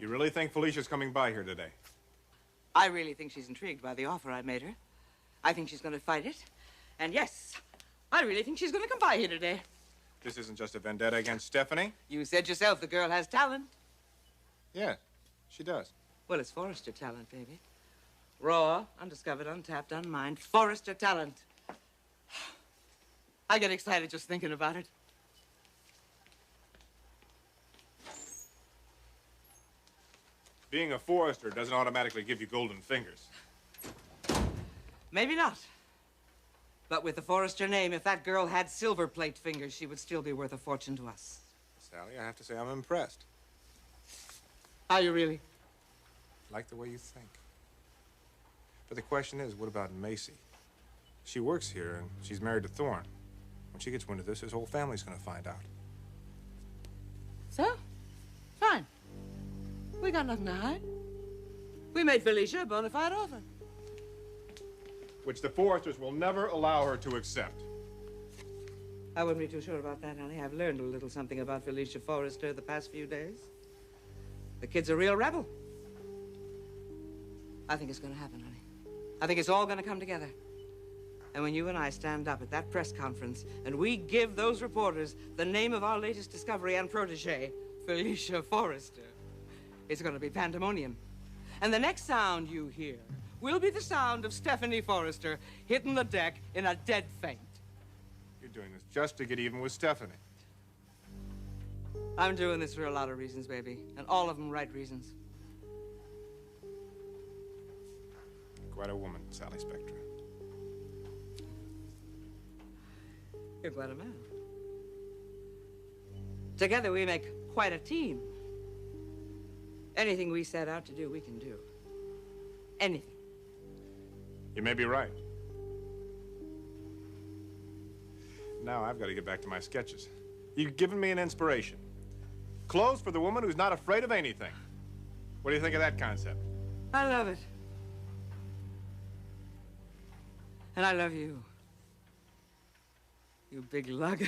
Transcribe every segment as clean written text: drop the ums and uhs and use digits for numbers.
You really think Felicia's coming by here today? I really think she's intrigued by the offer I made her. I think she's going to fight it. And yes, I really think she's going to come by here today. This isn't just a vendetta against Stephanie? You said yourself the girl has talent. Yeah, she does. Well, it's Forrester talent, baby. Raw, undiscovered, untapped, unmined. Forrester talent. I get excited just thinking about it. Being a Forrester doesn't automatically give you golden fingers. Maybe not. But with the Forrester name, if that girl had silver plate fingers, she would still be worth a fortune to us. Sally, I have to say I'm impressed. Are you really? Like the way you think. But the question is, what about Macy? She works here, and she's married to Thorne. When she gets wind of this, his whole family's gonna find out. So? Fine. We got nothing to hide. We made Felicia a bona fide offer. Which the Forresters will never allow her to accept. I wouldn't be too sure about that, honey. I've learned a little something about Felicia Forrester the past few days. The kid's a real rebel. I think it's gonna happen, honey. I think it's all gonna come together. And when you and I stand up at that press conference and we give those reporters the name of our latest discovery and protege, Felicia Forrester, it's gonna be pandemonium. And the next sound you hear will be the sound of Stephanie Forrester hitting the deck in a dead faint. You're doing this just to get even with Stephanie. I'm doing this for a lot of reasons, baby, and all of them right reasons. Quite a woman, Sally Spectra. You're quite a man. Together we make quite a team. Anything we set out to do, we can do. Anything. You may be right. Now I've got to get back to my sketches. You've given me an inspiration. Clothes for the woman who's not afraid of anything. What do you think of that concept? I love it. And I love you. You big lug.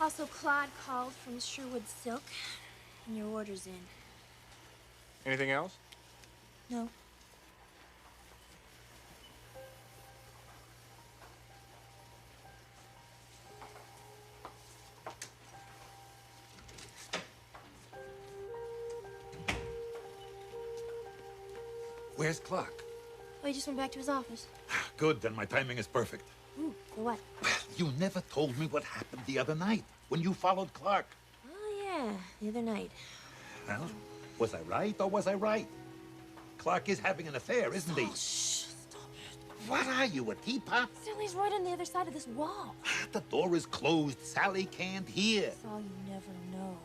Also, Claude called from Sherwood Silk, and your order's in. Anything else? No. Where's Clarke? Oh, he just went back to his office. Good, then my timing is perfect. Ooh, for what? Well, you never told me what happened the other night when you followed Clarke. Oh, yeah, the other night. Well, was I right or was I right? Clarke is having an affair, isn't he? Oh, shh, stop it. What are you, a teapot? Still, he's right on the other side of this wall. The door is closed. Sally can't hear. Saul, you never know.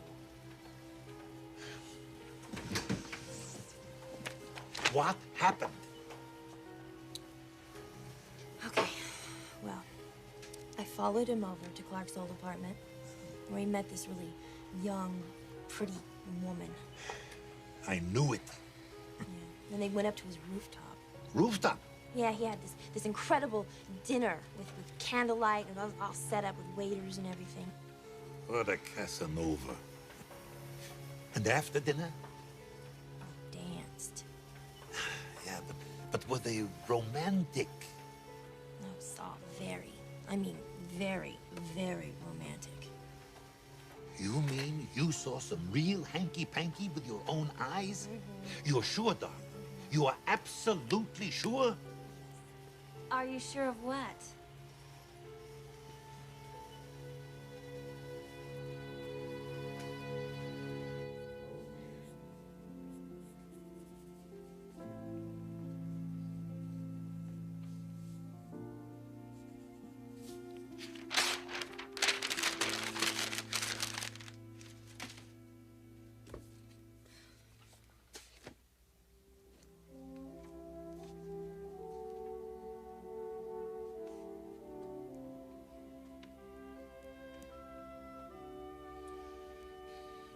What happened? Okay, well, I followed him over to Clarke's old apartment, where he met this really young, pretty woman. I knew it. Yeah. Then they went up to his rooftop. Rooftop? Yeah, he had this incredible dinner with candlelight and all set up with waiters and everything. What a Casanova. And after dinner? Danced. Yeah, but were they romantic? No, Saul, very, I mean, very, very romantic. You mean you saw some real hanky-panky with your own eyes? You're sure, darling? You are absolutely sure? Are you sure of what?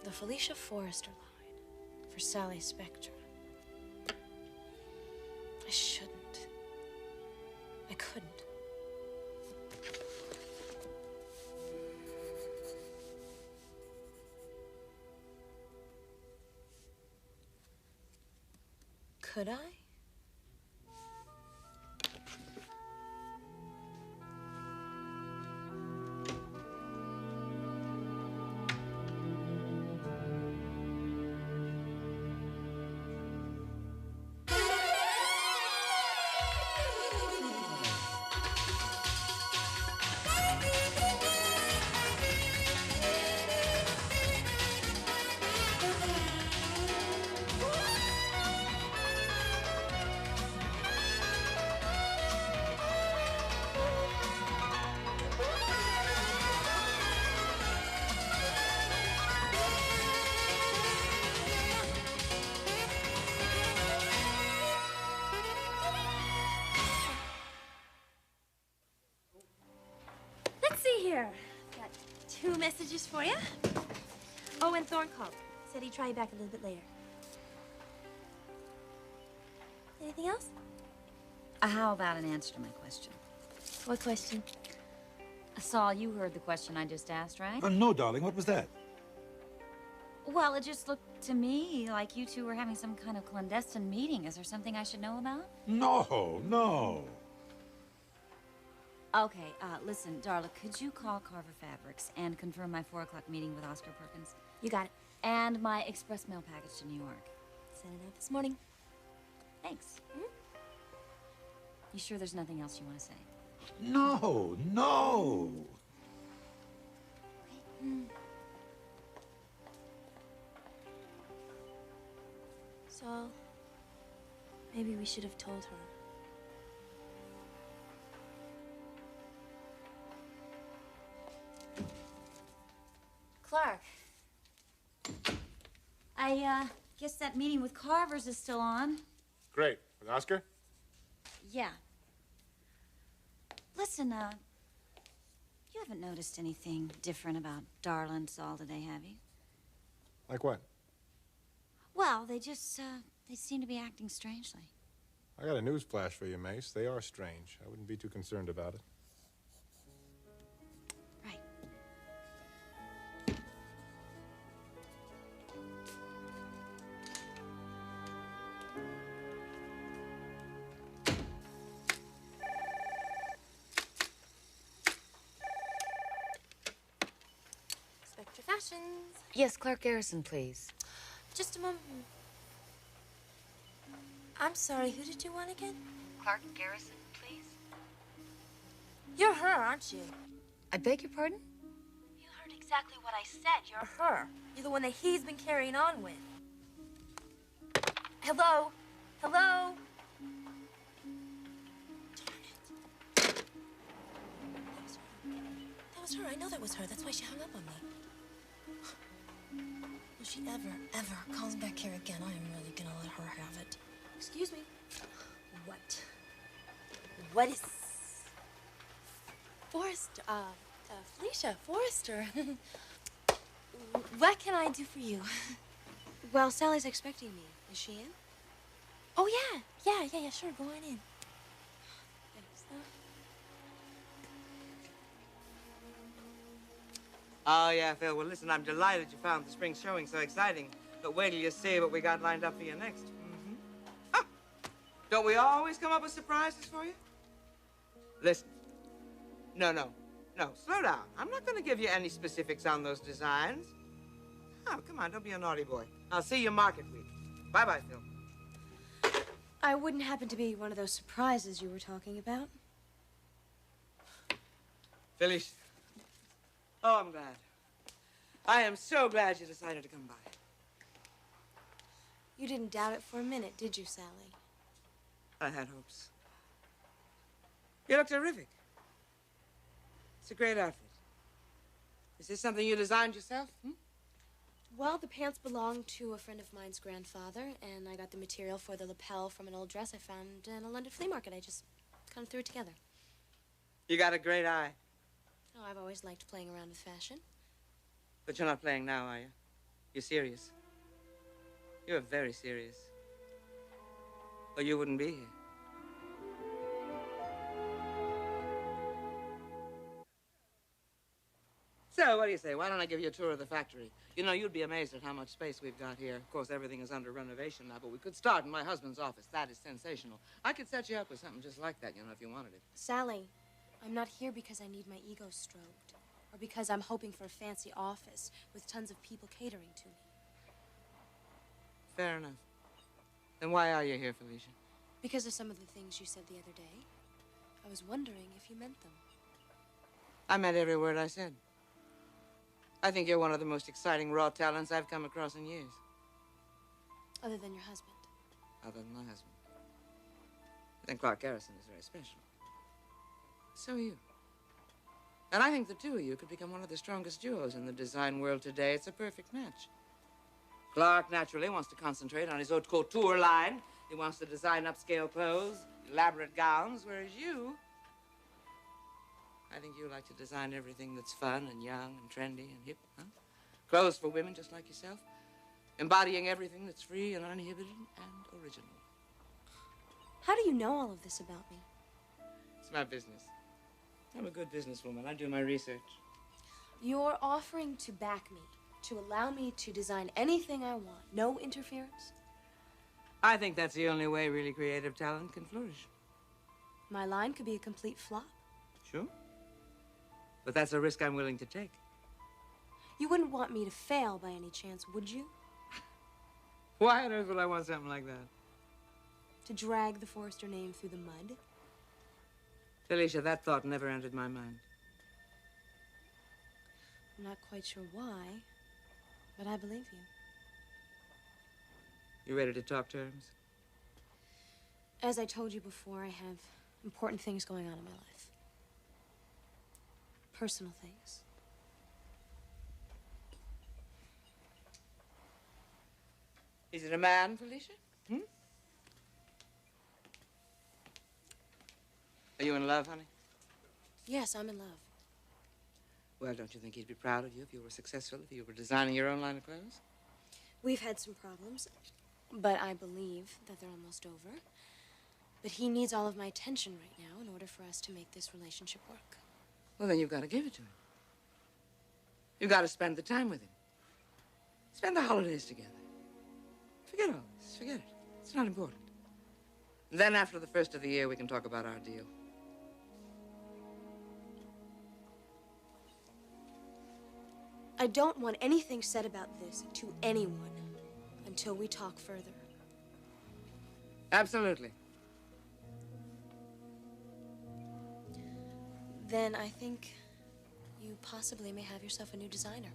The Felicia Forrester line. for Sally Spectra. I shouldn't. I couldn't. Could I? Let's see here. Got 2 messages for you. Oh, and Thorne called. Said he'd try you back a little bit later. Anything else? How about an answer to my question? What question? Saul, you heard the question I just asked, right? No, darling. What was that? Well, it just looked to me like you two were having some kind of clandestine meeting. Is there something I should know about? No, no. Okay, listen, Darla, could you call Carver Fabrics and confirm my 4 o'clock meeting with Oscar Perkins? You got it. And my express mail package to New York. Sent it out this morning. Thanks. You sure there's nothing else you want to say? No, no. So, maybe we should have told her. Clarke. I guess that meeting with Carver's is still on. Great. With Oscar? Yeah. Listen, you haven't noticed anything different about Darla and Saul today, have you? Like what? Well, they just, they seem to be acting strangely. I got a news flash for you, Mace. They are strange. I wouldn't be too concerned about it. Right. Spectra Fashions. Yes, Clarke Garrison, please. Just a moment. I'm sorry, who did you want again? Clarke Garrison, please. You're her, aren't you? I beg your pardon? You heard exactly what I said. You're her. You're the one that he's been carrying on with. Hello? Hello? Darn it. That was her. I know that was her. That's why she hung up on me. If she ever calls back here again, I am really gonna let her have it. Excuse me. What? What is... Forrester, Felicia, Forrester. What can I do for you? Well, Sally's expecting me. Is she in? Oh, yeah, sure, go on in. Thanks. Oh, yeah, Phil. Well, listen, I'm delighted you found the spring showing so exciting. But wait till you see what we got lined up for you next. Ah, don't we always come up with surprises for you? Listen. No. Slow down. I'm not going to give you any specifics on those designs. Oh, come on. Don't be a naughty boy. I'll see you market week. Bye-bye, Phil. I wouldn't happen to be one of those surprises you were talking about. Felicia. Oh, I'm glad. I am so glad you decided to come by. You didn't doubt it for a minute, did you, Sally? I had hopes. You look terrific. It's a great outfit. Is this something you designed yourself? Well, the pants belonged to a friend of mine's grandfather, and I got the material for the lapel from an old dress I found in a London flea market. I just kind of threw it together. You got a great eye. Oh, I've always liked playing around with fashion. But you're not playing now, are you? You're serious. You're very serious. Or you wouldn't be here. So, what do you say? Why don't I give you a tour of the factory? You know, you'd be amazed at how much space we've got here. Of course, everything is under renovation now, but we could start in my husband's office. That is sensational. I could set you up with something just like that, you know, if you wanted it. Sally, I'm not here because I need my ego stroked, or because I'm hoping for a fancy office with tons of people catering to me. Fair enough. Then why are you here, Felicia? Because of some of the things you said the other day. I was wondering if you meant them. I meant every word I said. I think you're one of the most exciting raw talents I've come across in years. Other than your husband. Other than my husband. Then Clarke Garrison is very special. So are you. And I think the two of you could become one of the strongest duos in the design world today. It's a perfect match. Clarke naturally wants to concentrate on his haute couture line. He wants to design upscale clothes, elaborate gowns, whereas you, I think you like to design everything that's fun and young and trendy and hip, huh? Clothes for women just like yourself, embodying everything that's free and uninhibited and original. How do you know all of this about me? It's my business. I'm a good businesswoman. I do my research. You're offering to back me, to allow me to design anything I want. No interference? I think that's the only way really creative talent can flourish. My line could be a complete flop. Sure. But that's a risk I'm willing to take. You wouldn't want me to fail by any chance, would you? Why on earth would I want something like that? To drag the Forrester name through the mud? Felicia, that thought never entered my mind. I'm not quite sure why, but I believe you. You ready to talk terms? As I told you before, I have important things going on in my life. Personal things. Is it a man, Felicia? Are you in love, honey? Yes, I'm in love. Well, don't you think he'd be proud of you if you were successful, if you were designing your own line of clothes? We've had some problems, but I believe that they're almost over. But he needs all of my attention right now in order for us to make this relationship work. Well, then you've got to give it to him. You've got to spend the time with him. Spend the holidays together. Forget all this. Forget it. It's not important. And then after the first of the year, we can talk about our deal. I don't want anything said about this to anyone until we talk further. Absolutely. Then I think you possibly may have yourself a new designer.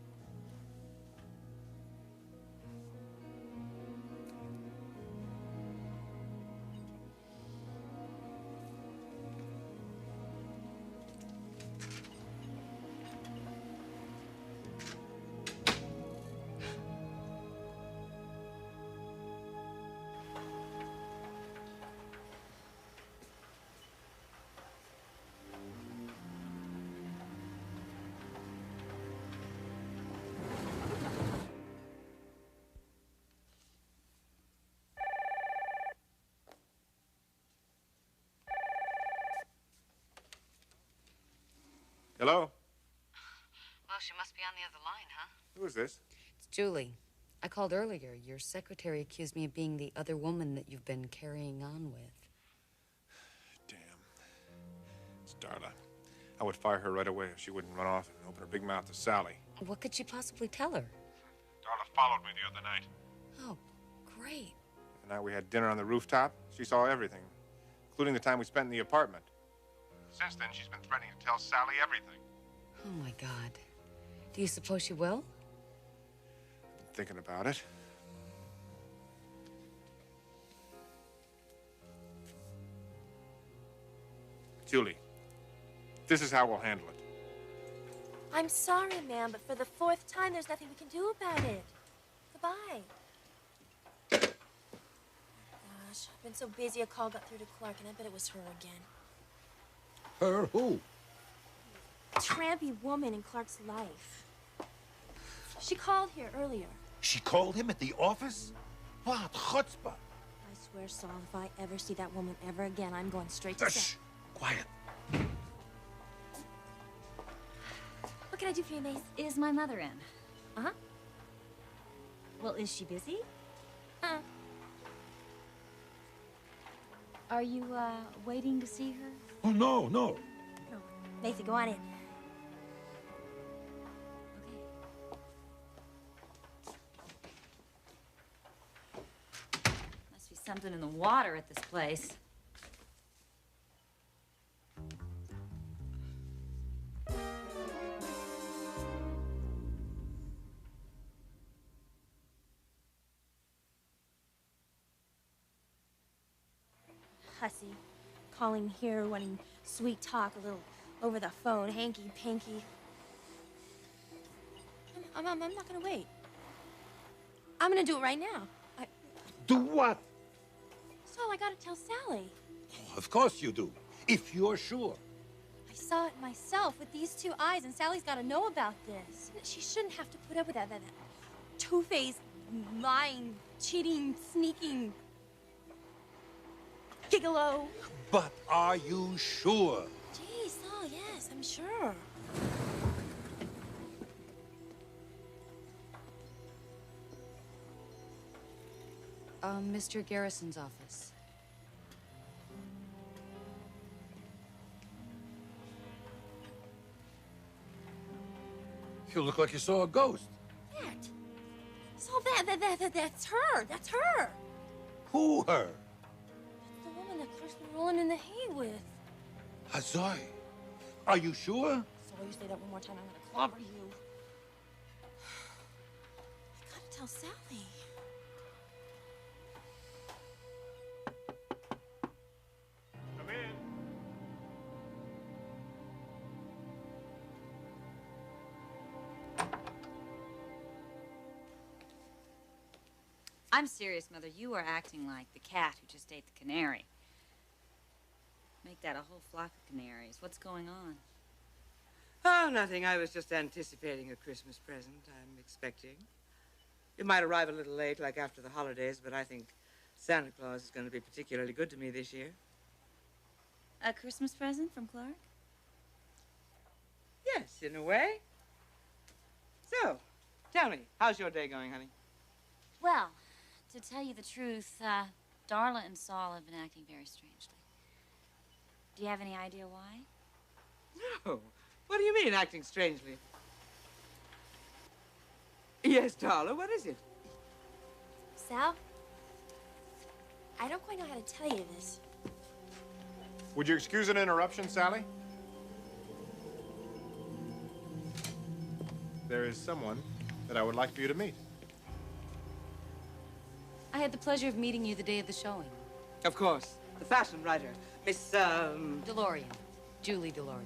Hello? Well, she must be on the other line, huh? Who is this? It's Julie. I called earlier. Your secretary accused me of being the other woman that you've been carrying on with. Damn. It's Darla. I would fire her right away if she wouldn't run off and open her big mouth to Sally. What could she possibly tell her? Darla followed me the other night. Oh, great. The night we had dinner on the rooftop, she saw everything, including the time we spent in the apartment. Since then, she's been threatening to tell Sally everything. Oh, my God. Do you suppose she will? I've been thinking about it. Julie, this is how we'll handle it. I'm sorry, ma'am, but for the fourth time, there's nothing we can do about it. Goodbye. Gosh, I've been so busy, a call got through to Clarke, and I bet it was her again. Her who? Trampy woman in Clarke's life. She called here earlier. She called him at the office? What chutzpah? I swear, Saul, if I ever see that woman ever again, I'm going straight to Shh! Quiet. What can I do for you, Mace? Is my mother in? Uh-huh. Well, is she busy? Uh-uh. Are you, waiting to see her? Oh, no, no. No. Macy, go on in. Must be something in the water at this place. Hussy. Calling here, wanting sweet talk, a little over the phone, hanky-panky. I'm not gonna wait. I'm gonna do it right now. Do what? Saul, I gotta tell Sally. Oh, of course you do. If you're sure. I saw it myself with these two eyes, and Sally's gotta know about this. She shouldn't have to put up with that two-faced, lying, cheating, sneaking gigolo. But are you sure? Gee, Saul, yes, I'm sure. Mr. Garrison's office. You look like you saw a ghost. That. Saul, that's her. That's her. Who her? The woman that Clarke's been rolling in the hay with. Azoy. Are you sure? Saul, you say that one more time, I'm gonna clobber you. I gotta tell Sally. Come in. I'm serious, Mother. You are acting like the cat who just ate the canary. Make that a whole flock of canaries. What's going on? Oh, nothing. I was just anticipating a Christmas present I'm expecting. It might arrive a little late, like after the holidays, but I think Santa Claus is going to be particularly good to me this year. A Christmas present from Clarke? Yes, in a way. So, tell me, how's your day going, honey? Well, to tell you the truth, Darla and Saul have been acting very strangely. Do you have any idea why? No. What do you mean, acting strangely? Yes, Darla, what is it? Sal, I don't quite know how to tell you this. Would you excuse an interruption, Sally? There is someone that I would like for you to meet. I had the pleasure of meeting you the day of the showing. Of course. The fashion writer, Miss, DeLorean. Julie DeLorean.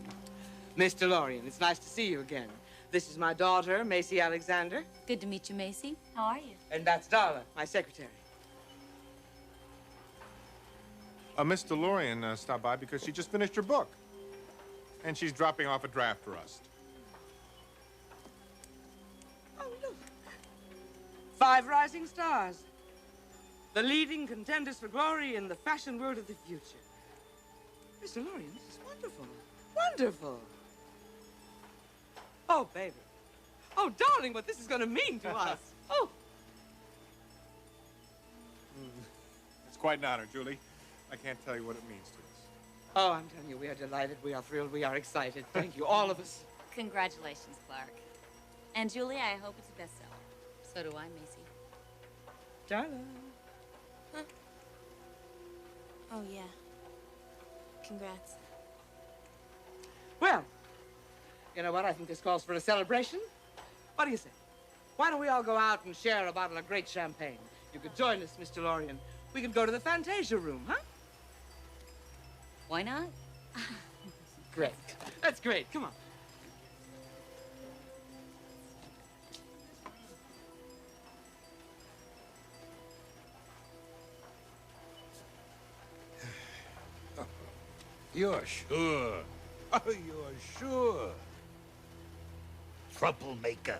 Miss DeLorean. It's nice to see you again. This is my daughter, Macy Alexander. Good to meet you, Macy. How are you? And that's Darla, my secretary. Miss DeLorean stopped by because she just finished her book. And she's dropping off a draft for us. Oh, look. 5 rising stars. The leading contenders for glory in the fashion world of the future. Miss DeLorean, this is wonderful. Wonderful. Oh, baby. Oh, darling, what this is going to mean to us. Oh. It's quite an honor, Julie. I can't tell you what it means to us. Oh, I'm telling you, we are delighted, we are thrilled, we are excited. Thank you, all of us. Congratulations, Clarke. And Julie, I hope it's a bestseller. So do I, Macy. Darla. Huh? Oh, yeah. Congrats. Well, you know what? I think this calls for a celebration. What do you say? Why don't we all go out and share a bottle of great champagne? You could join us, Miss DeLorean. We could go to the Fantasia room, huh? Why not? Great. That's great. Come on. You're sure? Oh, you're sure? Troublemaker.